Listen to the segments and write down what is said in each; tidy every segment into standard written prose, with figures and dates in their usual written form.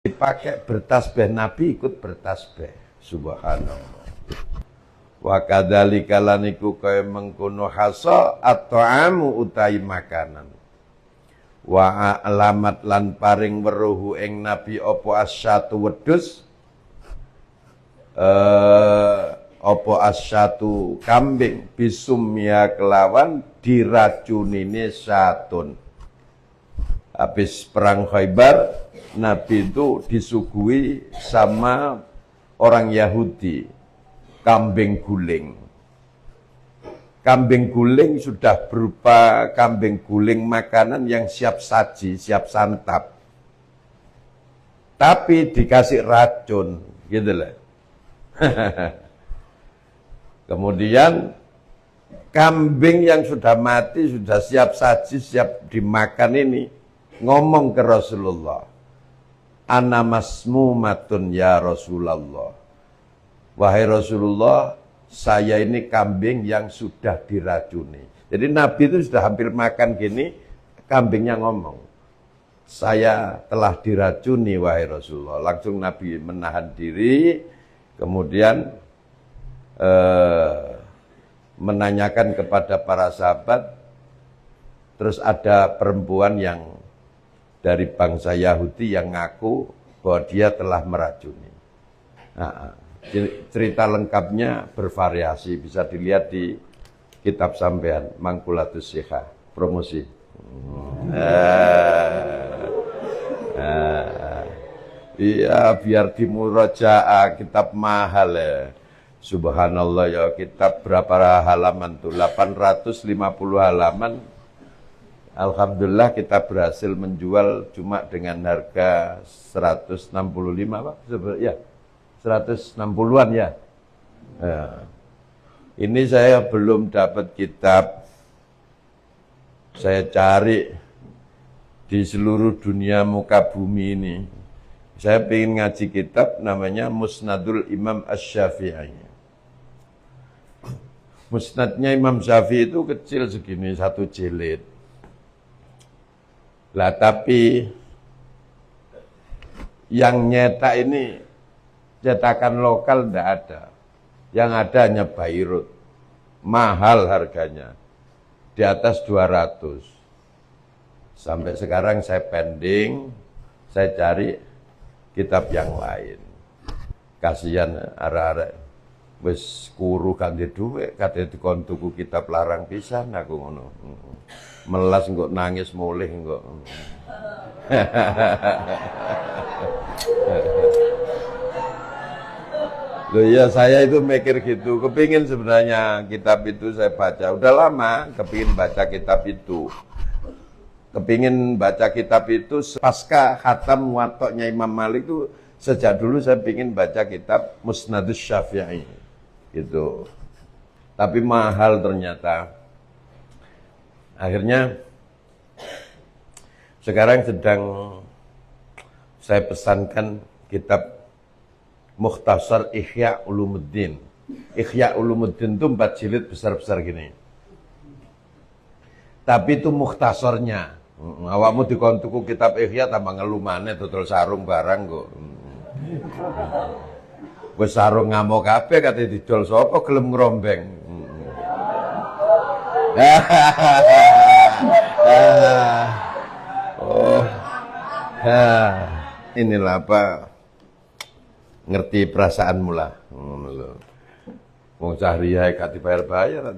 dipakai bertasbih, Nabi ikut bertasbih. Subhanallah. Wa kadzalika laniku kaya mengkono hasa at-ta'amu utai makanan. Wa alamat lan paring weruhu ing Nabi apa asyatu wedhus apa asyatu kambing bisumya kelawan diracunine satun. Habis perang Khaybar, Nabi itu disuguhi sama orang Yahudi kambing guling. Kambing guling sudah berupa kambing guling makanan yang siap saji, siap santap. Tapi dikasih racun, gitu lah. Kemudian kambing yang sudah mati, sudah siap saji, siap dimakan ini ngomong ke Rasulullah, ana masmumatun ya Rasulullah. Wahai Rasulullah, saya ini kambing yang sudah diracuni. Jadi Nabi itu sudah hampir makan gini, kambingnya ngomong, saya telah diracuni wahai Rasulullah. Langsung Nabi menahan diri, kemudian menanyakan kepada para sahabat. Terus ada perempuan yang dari bangsa Yahudi yang ngaku bahwa dia telah meracuni. Nah, cerita lengkapnya bervariasi, bisa dilihat di kitab sampean Mangkulatus Syekha, promosi. Iya, biar dimurajaah, kitab mahal ya. Subhanallah ya, kitab berapa halaman tuh? 850 halaman. Alhamdulillah kita berhasil menjual cuma dengan harga 165 Pak. Ya, 160-an ya. Ini saya belum dapat kitab. Saya cari di seluruh dunia muka bumi ini. Saya pengen ngaji kitab namanya Musnadul Imam Asy-Syafi'i. Musnadnya Imam Syafi'i itu kecil segini, 1 jilid. Lah tapi yang nyetak ini cetakan lokal tidak ada. Yang ada hanya Bayrut. Mahal harganya. Di atas 200. Sampai sekarang saya pending, saya cari kitab yang lain. Kasihan arek-arek wis kuru ganti duit, katanya dikon tuku kitab larang pisan aku ngono. Melas engko nangis mulih engko. Loh ya, saya itu mikir gitu, kepingin sebenarnya kitab itu saya baca. Udah lama kepingin baca kitab itu. Kepingin baca kitab itu pasca khatam Muwatta'nya Imam Malik itu, sejak dulu saya pingin baca kitab Musnadus Syafi'i gitu. Tapi mahal ternyata. Akhirnya sekarang sedang saya pesankan kitab Mukhtasar Ihya Ulumuddin. Ihya Ulumuddin itu 4 jilid besar-besar gini. Tapi itu mukhtasarnya. Awakmu dikon tuku kitab Ihya tambah ngelumane dodol sarung barang kok. Wis sarung ngamuk kabeh kate didol sapa gelem ngrombeng. Inilah apa, ngerti perasaanmu lah. Wong Cahriya gak dibayar-bayar.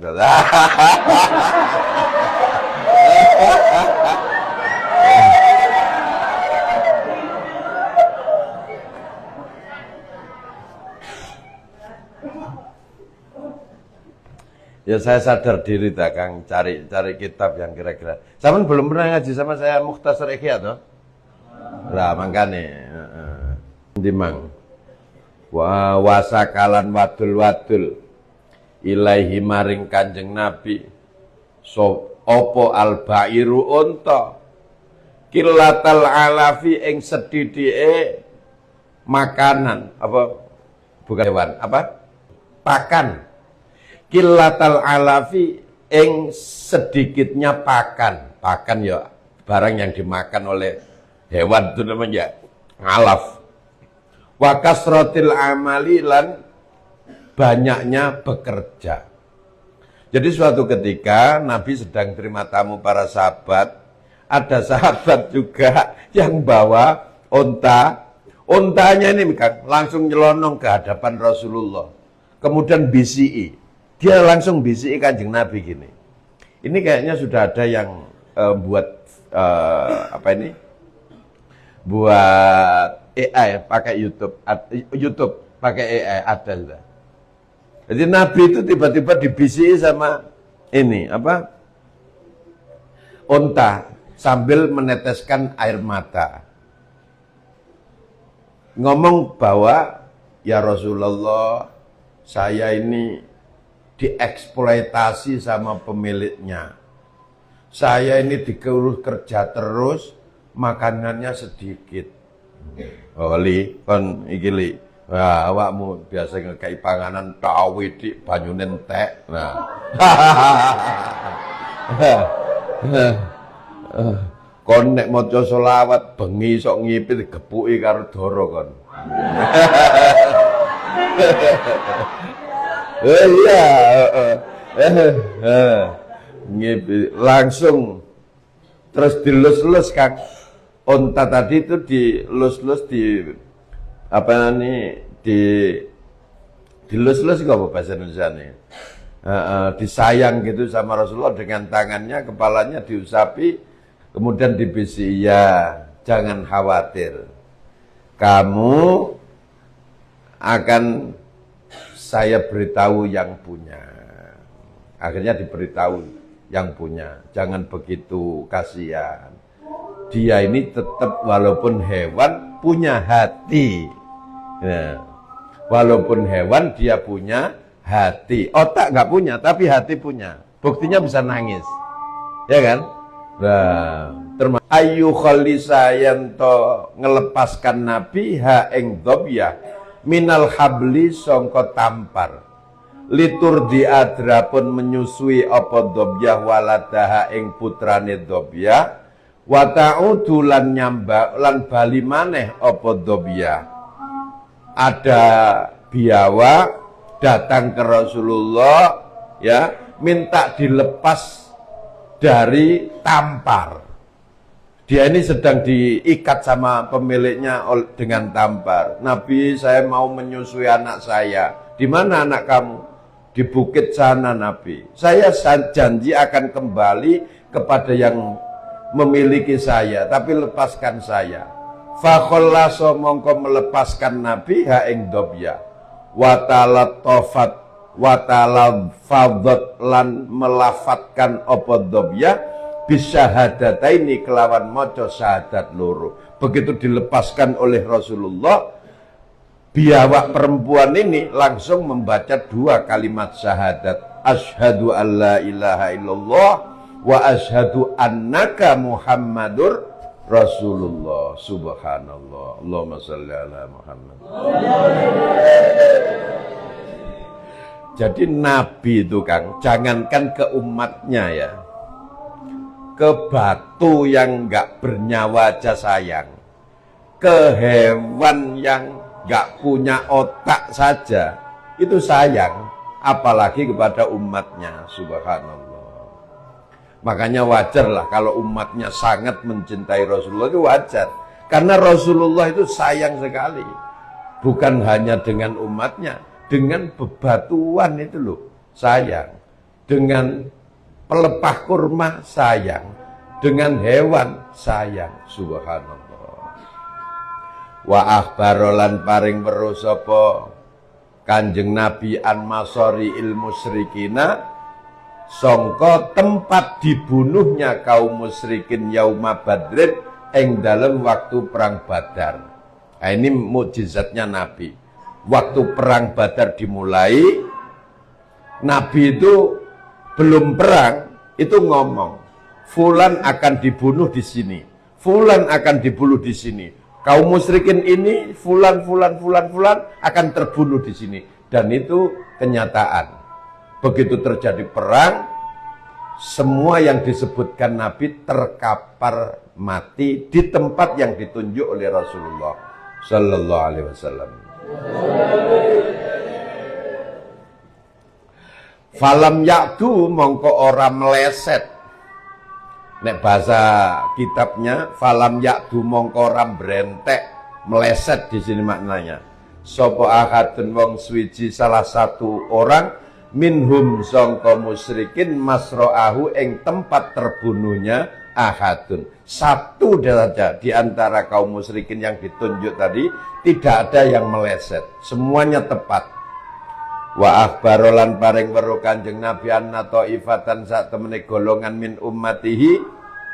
Ya saya sadar diri tak Kang, cari kitab yang kira-kira. Sampeyan belum pernah ngaji sama saya Mukhtasar Ihya toh? Lah mangkane ndimang. Wa wasakalan wadul ilaihi maring Kanjeng Nabi. So opo al-bairu unta killatal alafi ing sedhithike makanan apa bukan hewan apa pakan. Killatal alafi ing sedikitnya pakan ya barang yang dimakan oleh hewan itu namanya alaf. Wa kasratil amali lan banyaknya bekerja. Jadi suatu ketika Nabi sedang terima tamu para sahabat, ada sahabat juga yang bawa onta. Ontanya ini langsung nyelonong ke hadapan Rasulullah. Kemudian BCI. Dia langsung BCI Kanjeng Nabi gini. Ini kayaknya sudah ada yang buat apa ini? Buat AI pakai YouTube pakai AI ada sudah. Jadi Nabi itu tiba-tiba di BCI sama ini apa? Onta sambil meneteskan air mata. Ngomong bahwa ya Rasulullah, saya ini dieksploitasi sama pemiliknya. Saya ini dikeluh kerja terus, makanannya sedikit. Oh li, kon iki li. Wah, awakmu biasa ngekei panganan tawi di banyune entek. Nah. Kon nek maca selawat bengi sok ngipi digepuki karo dara kon. Iya, ngipi langsung terus dilus-lus Kang. Onta tadi itu dilus-lus di apa nih dilus-lus kok bahasa Indonesia nih. Disayang gitu sama Rasulullah dengan tangannya, kepalanya diusapi. Kemudian dibisi, ya jangan khawatir, kamu akan saya beritahu yang punya. Akhirnya diberitahu yang punya, jangan begitu kasihan. Dia ini tetap walaupun hewan punya hati. Nah, walaupun hewan dia punya hati. Otak nggak punya, tapi hati punya. Buktinya bisa nangis, ya kan? Nah, termasuk ayu khalisa yanto ngelepaskan Nabi ha ing dobya minal habli songko tampar litur diadra pun menyusui apa dobya waladaha ing putrane dobya wa ta'udu lan nyamba lan bali maneh apa dobya. Ada biawa datang ke Rasulullah ya minta dilepas dari tampar. Dia ini sedang diikat sama pemiliknya dengan tampar. Nabi, saya mau menyusui anak saya. Di mana anak kamu? Di bukit sana Nabi. Saya janji akan kembali kepada yang memiliki saya, tapi lepaskan saya. Fakhollaso mongko melepaskan Nabi ha ing dobya. Watalatofat watalafadhat lan melafatkan apa dobya bisyahadataini kelawan maca syahadat loro. Begitu dilepaskan oleh Rasulullah, biawak perempuan ini langsung membaca 2 kalimat syahadat, asyhadu alla ilaha illallah wa asyhadu annaka muhammadur rasulullah. Subhanallah. Allahumma shalli ala Muhammad. Jadi Nabi itu Kang, jangankan ke umatnya ya, ke batu yang nggak bernyawa aja sayang, ke hewan yang nggak punya otak saja itu sayang, apalagi kepada umatnya. Subhanallah. Makanya wajarlah kalau umatnya sangat mencintai Rasulullah, itu wajar, karena Rasulullah itu sayang sekali, bukan hanya dengan umatnya, dengan bebatuan itu loh sayang, dengan pelepah kurma sayang, dengan hewan sayang. Subhanallah. Wa akhbarolan paring weruh sapa Kanjeng Nabi an masori il musyrikina sangka tempat dibunuhnya kaum musyrikin yauma badrin ing dalem waktu perang Badar. Nah, ini mukjizatnya Nabi. Waktu perang Badar dimulai, Nabi itu belum perang, itu ngomong, fulan akan dibunuh di sini, fulan akan dibunuh di sini, kaum musyrikin ini fulan akan terbunuh di sini. Dan itu kenyataan. Begitu terjadi perang, semua yang disebutkan Nabi terkapar mati di tempat yang ditunjuk oleh Rasulullah. sallallahu alaihi wasallam. Falam yakdu mongko ora meleset. Nek bahasa kitabnya falam yakdu mongko ora brentek, meleset di sini maknanya. Sapa ahadun wong swiji salah satu orang minhum sangka musyrikin masra'ahu ing tempat terbunuhnya ahadun. Satu saja di antara kaum musyrikin yang ditunjuk tadi tidak ada yang meleset, semuanya tepat. Wa akhbarolan paring weruh Kanjeng Nabi anna ta'ifatan sak temene golongan min ummatihi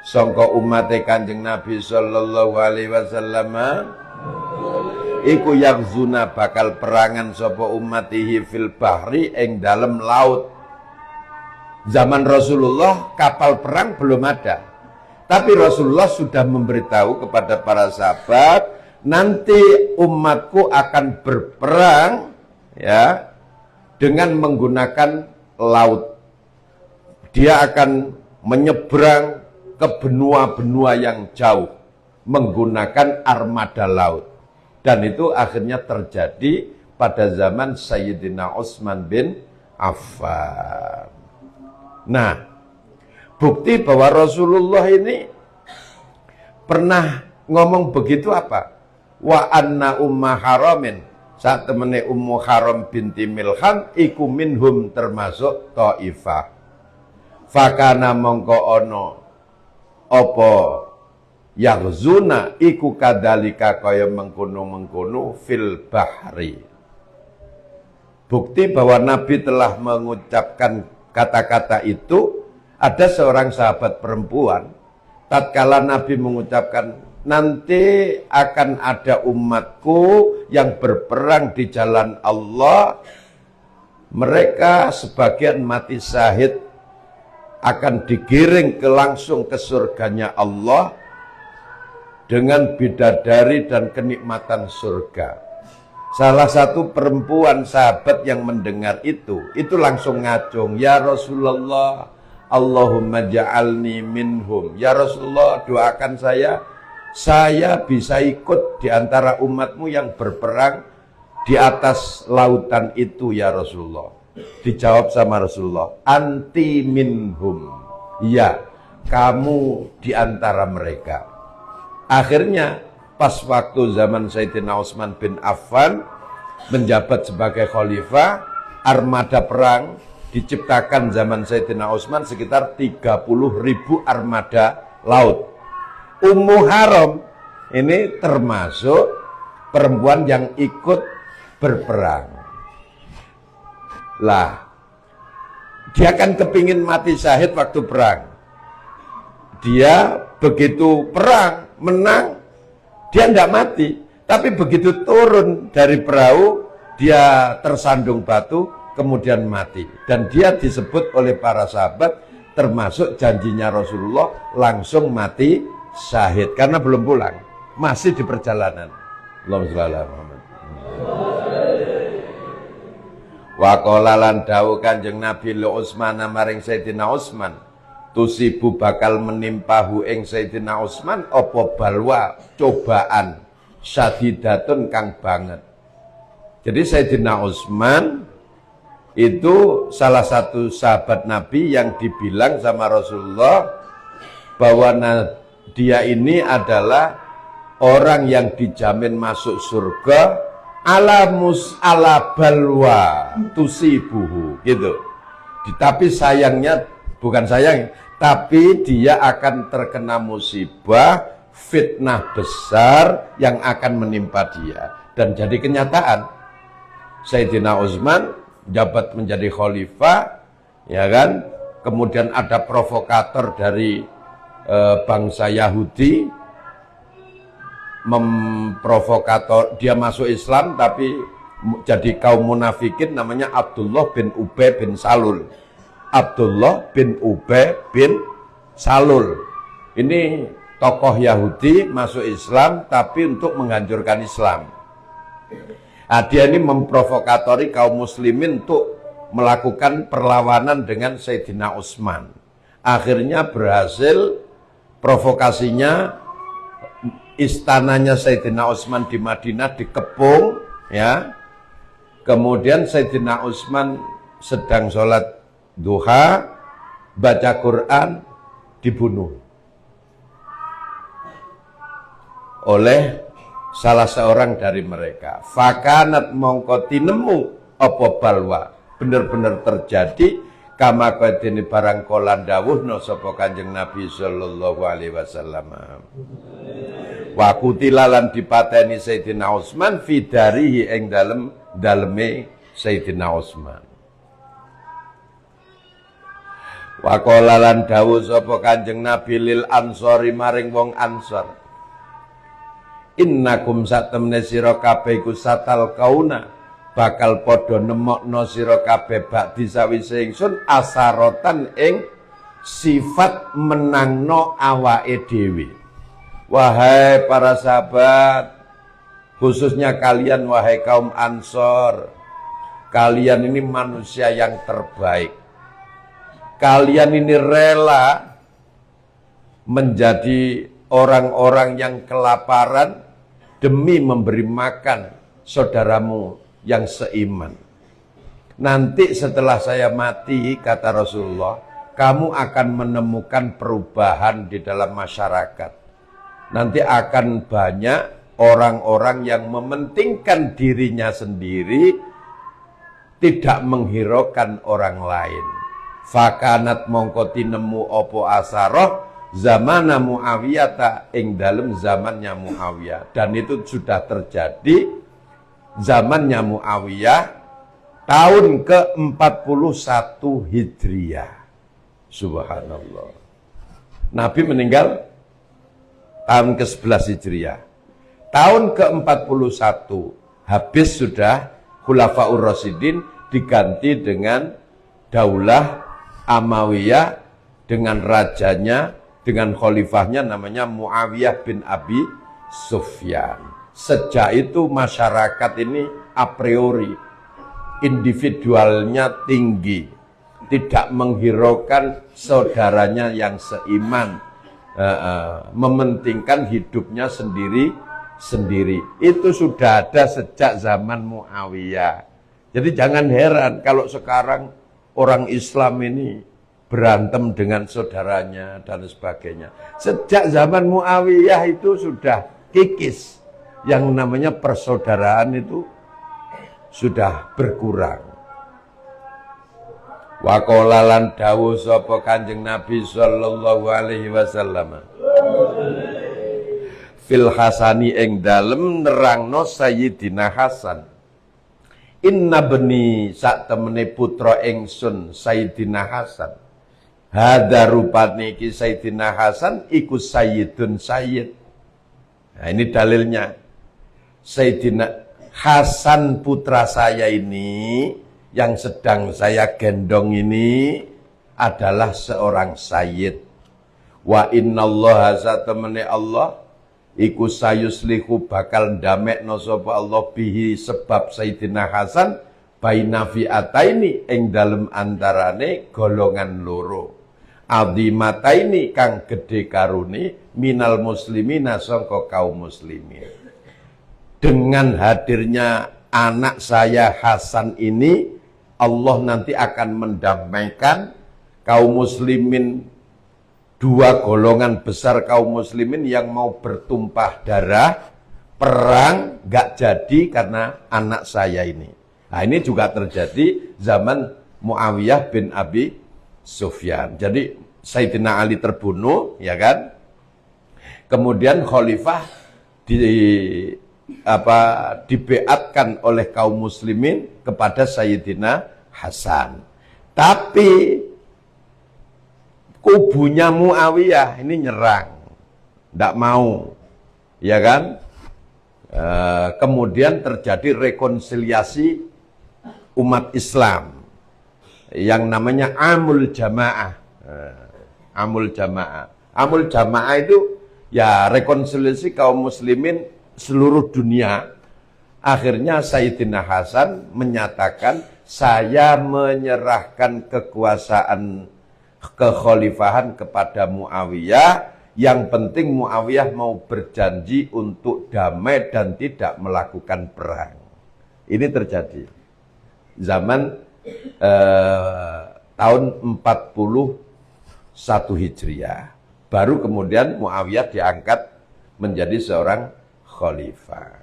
sangka ummate Kanjeng Nabi sallallahu alaihi wasallam iku yaghzuna bakal perangan sapa ummatihi fil bahri ing dalem laut. Zaman Rasulullah kapal perang belum ada. Tapi Rasulullah sudah memberitahu kepada para sahabat, nanti umatku akan berperang ya dengan menggunakan laut. Dia akan menyeberang ke benua-benua yang jauh menggunakan armada laut. Dan itu akhirnya terjadi pada zaman Sayyidina Utsman bin Affan. Nah, bukti bahwa Rasulullah ini pernah ngomong begitu apa? Wa anna umma haramin. Saat temene Ummu Haram binti Milhan iku minhum termasuk Taifah. Fakana mongko ono apa yaghzuna iku kadalika kaya mengkono-mengkono fil bahri. Bukti bahwa Nabi telah mengucapkan kata-kata itu, ada seorang sahabat perempuan tatkala Nabi mengucapkan nanti akan ada umatku yang berperang di jalan Allah, mereka sebagian mati syahid akan digiring langsung ke surganya Allah dengan bidadari dan kenikmatan surga. Salah satu perempuan sahabat yang mendengar itu langsung ngacung, ya Rasulullah, Allahumma ja'alni minhum. Ya Rasulullah, doakan saya bisa ikut di antara umatmu yang berperang di atas lautan itu ya Rasulullah. Dijawab sama Rasulullah, anti minhum. Ya, kamu di antara mereka. Akhirnya pas waktu zaman Sayyidina Utsman bin Affan menjabat sebagai khalifah, armada perang diciptakan zaman Sayyidina Utsman sekitar 30.000 armada laut. Ummu Haram ini termasuk perempuan yang ikut berperang. Lah, dia kan kepingin mati syahid waktu perang. Dia begitu perang, menang, dia tidak mati. Tapi begitu turun dari perahu, dia tersandung batu, kemudian mati. Dan dia disebut oleh para sahabat, termasuk janjinya Rasulullah, langsung mati syahid karena belum pulang, masih di perjalanan. Allahumma shalli ala Muhammad. Wa qala lan dawuh Kanjeng Nabi li Utsman maring Sayyidina Utsman, tusibu bakal menimpahu ing Sayyidina Utsman apa balwa, cobaan syadidatun kang banget. Jadi Sayyidina Utsman itu salah satu sahabat Nabi yang dibilang sama Rasulullah bahwa dia ini adalah orang yang dijamin masuk surga ala balwa tusibuhu gitu. Tapi sayangnya bukan sayang, tapi dia akan terkena musibah, fitnah besar yang akan menimpa dia. Dan jadi kenyataan Sayyidina Utsman jabat menjadi khalifah, ya kan? Kemudian ada provokator dari bangsa Yahudi memprovokator, dia masuk Islam tapi jadi kaum munafikin, namanya Abdullah bin Ubay bin Salul. Abdullah bin Ubay bin Salul ini tokoh Yahudi masuk Islam tapi untuk menghancurkan Islam. Nah, dia ini memprovokatori kaum muslimin untuk melakukan perlawanan dengan Sayyidina Utsman. Akhirnya berhasil, provokasinya istananya Sayyidina Utsman di Madinah dikepung, ya. Kemudian Sayyidina Utsman sedang sholat duha, baca Quran, dibunuh oleh salah seorang dari mereka. Fakanat mongko tinemu apa balwa, bener-bener terjadi kama kadene barang kolan dawuhna sapa Kanjeng Nabi sallallahu alaihi wasallam. Wa kutilalan dipateni Sayyidina Utsman fi darihi ing daleme Sayyidina Utsman. Wa qala lan dawuh sapa Kanjeng Nabi lil ansori maring wong Ansor. Innakum satemene sira kabeh iku satal kauna bakal padha nemokno sira kabeh ba'di sawise ingsun asarotan ing sifat menangno awake dhewe. Wahai para sahabat, khususnya kalian wahai kaum Ansor, kalian ini manusia yang terbaik. Kalian ini rela menjadi orang-orang yang kelaparan demi memberi makan saudaramu yang seiman. Nanti setelah saya mati, kata Rasulullah, kamu akan menemukan perubahan di dalam masyarakat. Nanti akan banyak orang-orang yang mementingkan dirinya sendiri, tidak menghiraukan orang lain. Fakanat mongko tinemu opo asaroh zamana Muawiyah ing dalem zamannya Muawiyah, dan itu sudah terjadi zamannya Muawiyah tahun ke-41 Hijriah. Subhanallah. Nabi meninggal tahun ke-11 Hijriah. Tahun ke-41 habis sudah Khulafaur Rasyidin, diganti dengan Daulah Amawiyah dengan rajanya, dengan khalifahnya namanya Muawiyah bin Abi Sufyan. Sejak itu masyarakat ini a priori individualnya tinggi, tidak menghiraukan saudaranya yang seiman, mementingkan hidupnya sendiri. Itu sudah ada sejak zaman Muawiyah. Jadi jangan heran kalau sekarang orang Islam ini berantem dengan saudaranya dan sebagainya. Sejak zaman Muawiyah itu sudah kikis. Yang namanya persaudaraan itu sudah berkurang. Wa qala lan dawuh sapa Kanjeng Nabi sallallahu alaihi wasallam. Fil Hasani ing dalem nerangno Sayyidina Hasan. Inna beni sak temene putra ingsun Sayyidina Hasan. Hadza rupane iki Sayyidina Hasan iku sayyidun sayyid. Nah, ini dalilnya. Sayyidina Hasan putra saya ini yang sedang saya gendong ini adalah seorang sayyid. Wa innallaha satamane Allah iku sayuslihu bakal ndamekno sapa Allah bihi sebab Sayyidina Hasan baina fi'ataini ing dalem antarane golongan loro. Azimataini kang gedhe karuni minal muslimina sangka kaum muslimin. Dengan hadirnya anak saya Hasan ini, Allah nanti akan mendamaikan kaum muslimin, dua golongan besar kaum muslimin yang mau bertumpah darah, perang gak jadi karena anak saya ini. Nah, ini juga terjadi zaman Muawiyah bin Abi Sufyan. Jadi Sayyidina Ali terbunuh, ya kan? Kemudian khalifah dibeatkan oleh kaum muslimin kepada Sayyidina Hasan. Tapi kubunya Muawiyah ini nyerang, tidak mau, ya kan? Kemudian terjadi rekonsiliasi umat Islam yang namanya Amul Jamaah. Amul Jamaah itu ya rekonsiliasi kaum muslimin seluruh dunia. Akhirnya Sayyidina Hasan menyatakan, saya menyerahkan kekuasaan kekhalifahan kepada Muawiyah Yang penting Muawiyah mau berjanji untuk damai dan tidak melakukan perang. Ini terjadi zaman tahun 41 Hijriah. Baru kemudian Muawiyah diangkat menjadi seorang khalifah.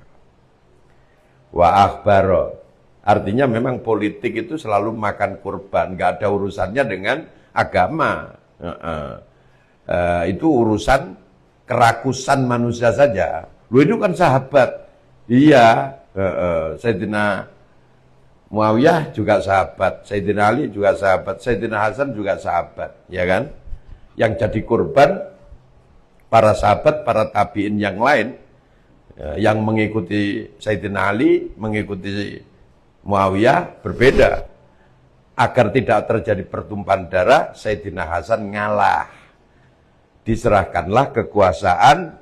Wa akhbaro. Artinya memang politik itu selalu makan kurban, nggak ada urusannya dengan agama. Itu urusan kerakusan manusia saja. Lu itu kan sahabat. Iya, Sayyidina Muawiyah juga sahabat, Sayyidina Ali juga sahabat, Sayyidina Hasan juga sahabat, ya kan? Yang jadi korban para sahabat, para tabi'in yang lain, yang mengikuti Sayyidina Ali, mengikuti Muawiyah berbeda. Agar tidak terjadi pertumpahan darah, Sayyidina Hasan ngalah. Diserahkanlah kekuasaan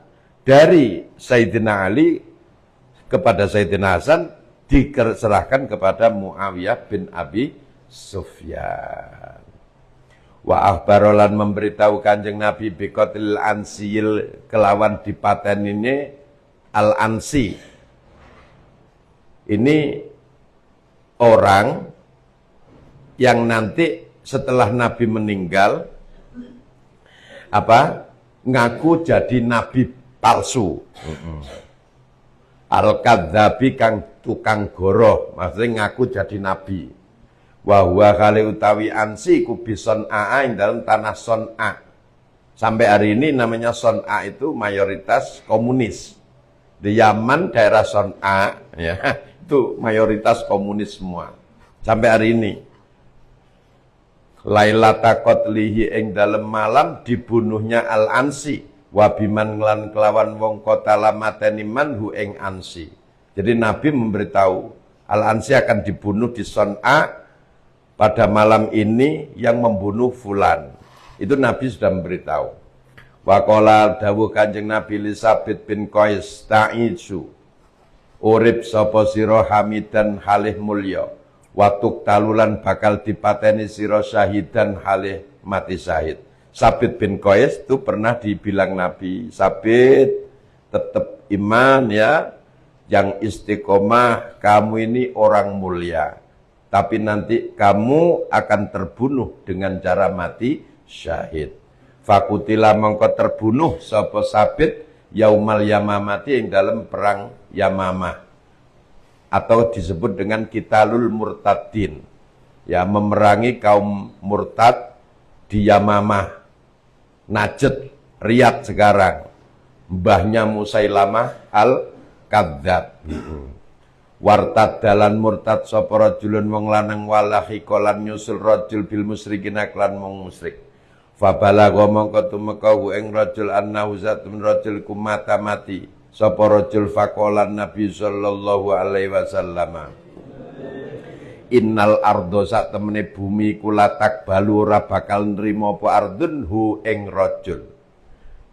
dari Sayyidina Ali kepada Sayyidina Hasan, diserahkan kepada Muawiyah bin Abi Sufyan. Wa akhbarolan memberitahu Kanjeng Nabi bikotil ansiyil kelawan dipaten ini al-ansi. Ini orang yang nanti setelah Nabi meninggal ngaku jadi nabi palsu. Al-kadzabi kang tukang goroh, maksudnya ngaku jadi nabi. Wa huwa kali utawi ansi kubison Son'a ing dalam tanah Son'a. Sampai hari ini namanya Son'a itu mayoritas komunis. Di Yaman daerah Son'a ya, itu mayoritas komunis semua. Sampai hari ini. Lailata qatlihi ing dalem malam dibunuhnya Al-Ansi wabiman nglan kelawan wong kota lamateni manhu ing Ansi. Jadi Nabi memberitahu Al-Ansi akan dibunuh di Son'a pada malam ini, yang membunuh fulan. Itu Nabi sudah memberitahu. Wa qala dawuh Kanjeng Nabi li Sabit bin Qais ta'isu urip sapa sira hamidan halih mulya. Watuk talulan bakal dipateni siro syahidan halih mati syahid. Sabit bin Qais itu pernah dibilang Nabi, Sabit tetap iman ya, yang istiqomah, kamu ini orang mulia. Tapi nanti kamu akan terbunuh dengan cara mati syahid. Fakutila mongko terbunuh sapa Sabit yaumal yamamati yang dalam perang Yamamah. Atau disebut dengan Qitalul Murtadin, ya, memerangi kaum murtad di Yamamah, Najd, Riyadh sekarang. Mbahnya Musailamah al-Kadzab. Wartad dalan murtad sapa rajulun wong lanang walahi kolan nyusul rajul bil musyrikin aklan wong musyrik. Fabalagha mongko tumeka ing rajul annahu zatun rajul kumata mati. Sapa rajul faqalan Nabi sallallahu alaihi wasallam. Innal ardo sak temene bumi kula takbalu ora bakal nrimo apa ardun hu ing rajul.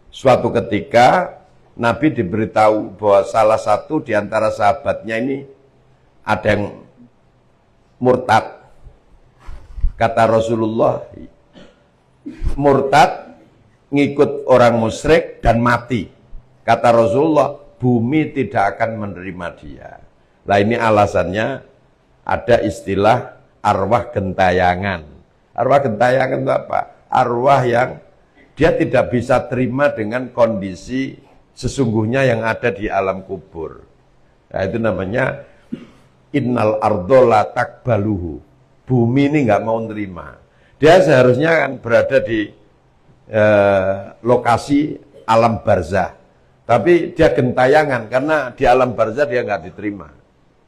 Suatu ketika Nabi diberitahu bahwa salah satu di antara sahabatnya ini ada yang murtad. Kata Rasulullah, murtad ngikut orang musyrik dan mati. Kata Rasulullah, bumi tidak akan menerima dia. Nah ini alasannya ada istilah arwah gentayangan. Arwah gentayangan itu apa? Arwah yang dia tidak bisa terima dengan kondisi sesungguhnya yang ada di alam kubur. Nah itu namanya innal ardo la takbaluhu. Bumi ini nggak mau nerima. Dia seharusnya kan berada di lokasi alam barzah. Tapi dia gentayangan karena di alam barzah dia nggak diterima.